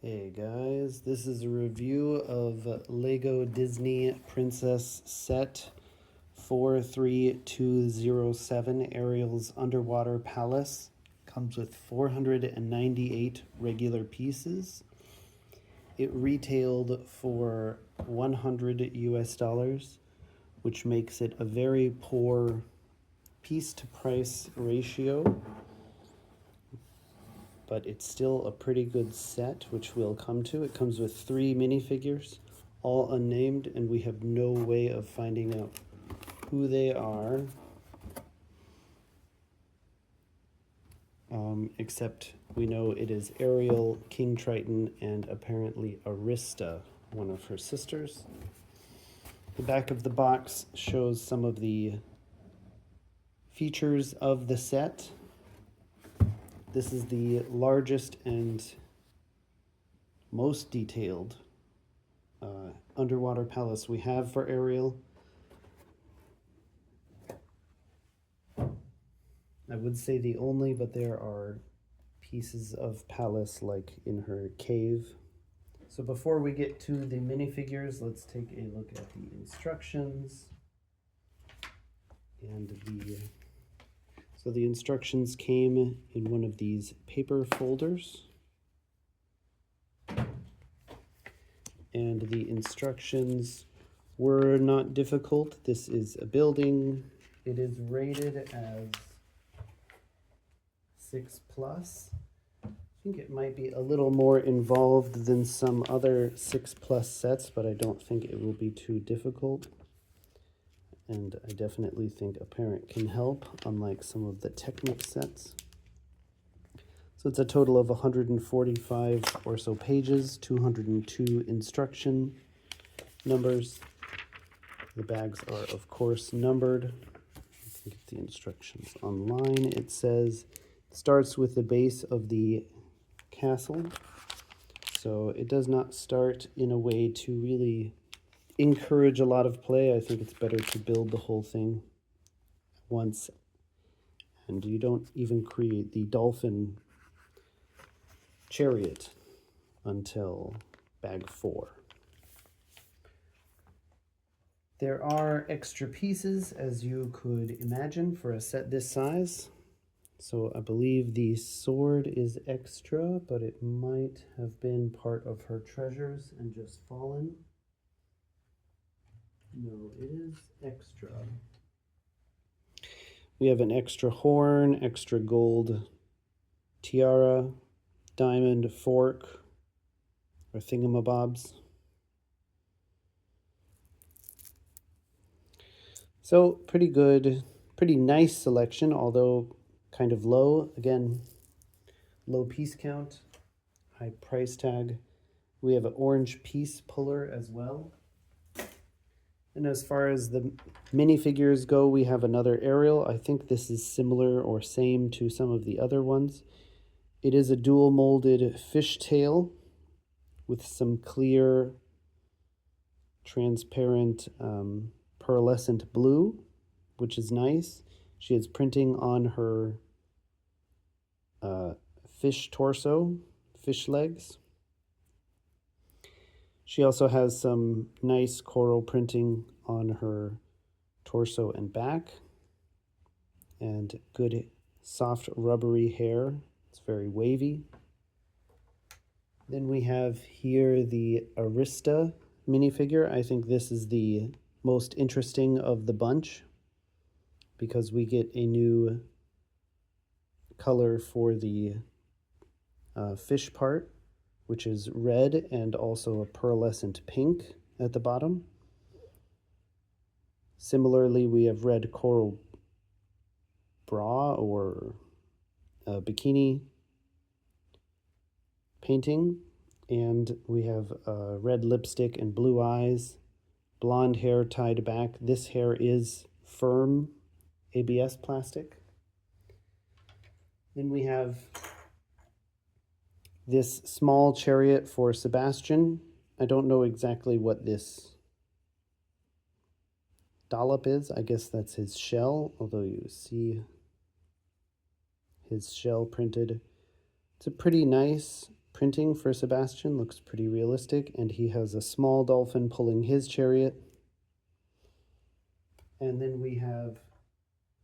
Hey guys, this is a review of Lego Disney Princess Set 43207 Ariel's Underwater Palace. Comes with 498 regular pieces. It retailed for 100 US dollars, which makes it a very poor piece to price ratio. But it's still a pretty good set, which we'll come to. It comes with 3 minifigures, all unnamed, and we have no way of finding out who they are, except we know it is Ariel, King Triton, and apparently Arista, one of her sisters. The back of the box shows some of the features of the set. This is the largest and most detailed underwater palace we have for Ariel. I would say the only, but there are pieces of palace like in her cave. So before we get to the minifigures, let's take a look at the instructions. So the instructions came in one of these paper folders. And the instructions were not difficult. This is a building. It is rated as 6+. I think it might be a little more involved than some other 6+ sets, but I don't think it will be too difficult. And I definitely think a parent can help, unlike some of the Technic sets. So it's a total of 145 or so pages, 202 instruction numbers. The bags are, of course, numbered. You can get the instructions online. It says, it starts with the base of the castle. So it does not start in a way to really encourage a lot of play. I think it's better to build the whole thing once. And you don't even create the dolphin chariot until bag 4. There are extra pieces, as you could imagine, for a set this size. So I believe the sword is extra, but it might have been part of her treasures and just fallen. No, it is extra. We have an extra horn, extra gold tiara, diamond fork, or thingamabobs. So pretty good, pretty nice selection, although kind of low. Again, low piece count, high price tag. We have an orange piece puller as well. And as far as the minifigures go, we have another Ariel. I think this is similar or same to some of the other ones. It is a dual molded fishtail with some clear, transparent, pearlescent blue, which is nice. She has printing on her fish torso, fish legs. She also has some nice coral printing on her torso and back, and good soft rubbery hair. It's very wavy. Then we have here the Arista minifigure. I think this is the most interesting of the bunch because we get a new color for the fish part, which is red and also a pearlescent pink at the bottom. Similarly, we have red coral bra or bikini painting, and we have red lipstick and blue eyes, blonde hair tied back. This hair is firm ABS plastic. Then we have this small chariot for Sebastian. I don't know exactly what this dollop is. I guess that's his shell, although you see his shell printed. It's a pretty nice printing for Sebastian looks pretty realistic, and he has a small dolphin pulling his chariot. And then we have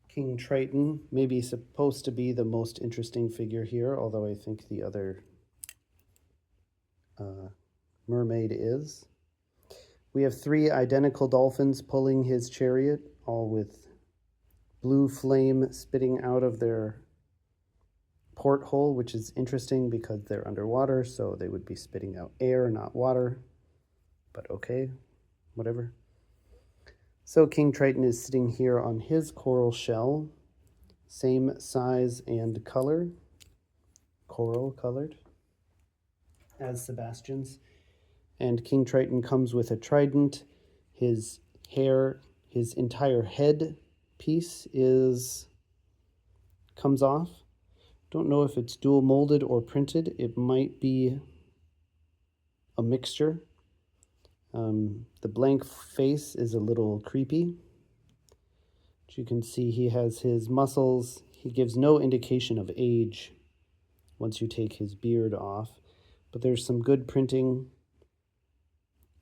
King Triton, maybe supposed to be the most interesting figure here, although I think the other mermaid is. We have 3 identical dolphins pulling his chariot, all with blue flame spitting out of their porthole, which is interesting because they're underwater, so they would be spitting out air, not water. But okay, whatever. So King Triton is sitting here on his coral shell, same size and color, coral colored, as Sebastian's. And King Triton comes with a trident. His hair, his entire head piece comes off. Don't know if it's dual molded or printed. It might be a mixture. The blank face is a little creepy. As you can see, he has his muscles. He gives no indication of age once you take his beard off. But there's some good printing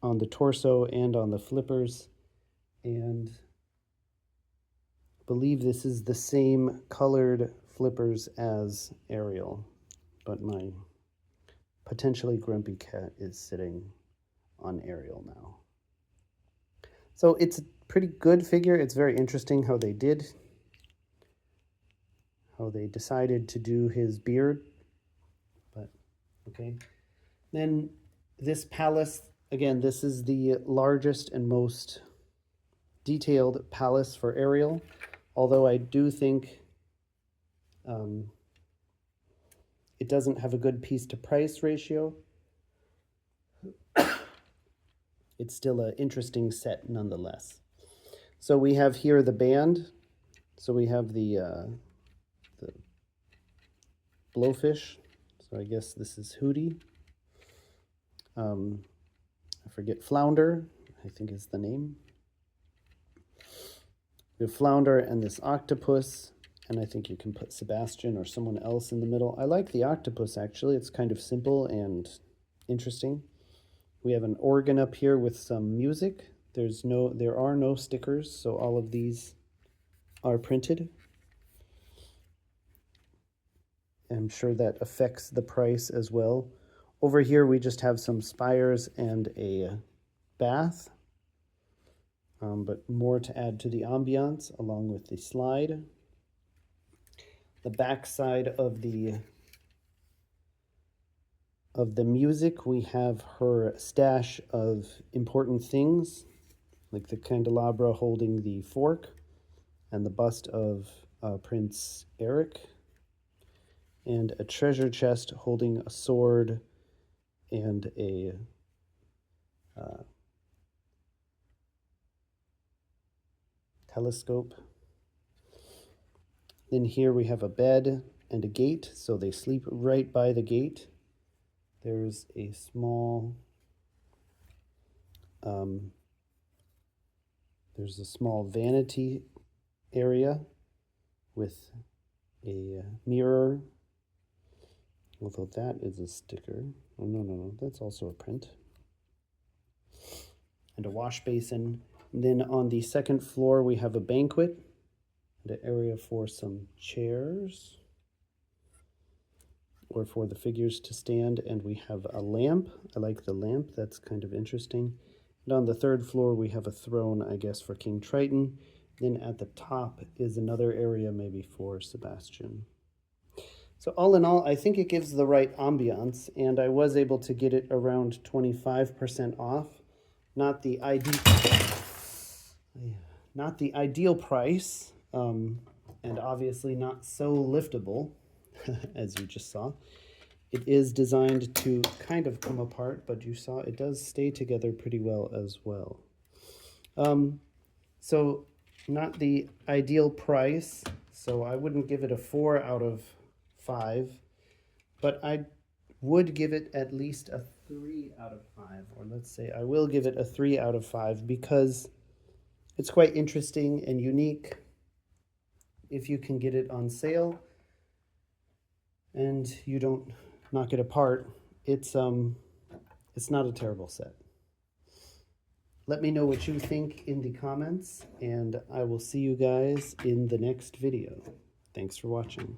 on the torso and on the flippers. And I believe this is the same colored flippers as Ariel. But my potentially grumpy cat is sitting on Ariel now. So it's a pretty good figure. It's very interesting how they decided to do his beard. But okay. Then this palace, again, this is the largest and most detailed palace for Ariel, although I do think it doesn't have a good piece to price ratio. It's still an interesting set nonetheless. So we have here the band. So we have the blowfish. So I guess this is Hootie. I forget, Flounder, I think is the name. We have Flounder and this octopus, and I think you can put Sebastian or someone else in the middle. I like the octopus, actually. It's kind of simple and interesting. We have an organ up here with some music. There are no stickers, so all of these are printed. I'm sure that affects the price as well. Over here, we just have some spires and a bath, but more to add to the ambiance along with the slide. The back side of the music, we have her stash of important things, like the candelabra holding the fork and the bust of Prince Eric, and a treasure chest holding a sword and a telescope. Then here we have a bed and a gate, so they sleep right by the gate. There's a small vanity area with a mirror, although that is a sticker. Oh, no, that's also a print. And a wash basin. And then on the second floor, we have a banquet and an area for some chairs or for the figures to stand. And we have a lamp. I like the lamp. That's kind of interesting. And on the third floor, we have a throne, I guess, for King Triton. Then at the top is another area maybe for Sebastian. So all in all, I think it gives the right ambiance, and I was able to get it around 25% off. Not the ideal price, and obviously not so liftable, as you just saw. It is designed to kind of come apart, but you saw it does stay together pretty well as well. So not the ideal price, so I wouldn't give it a 4 out of 5, but I would give it at least a 3 out of 5, or let's say I will give it a 3 out of 5 because it's quite interesting and unique if you can get it on sale and you don't knock it apart it's not a terrible set. Let me know what you think in the comments, and I will see you guys in the next video. Thanks for watching.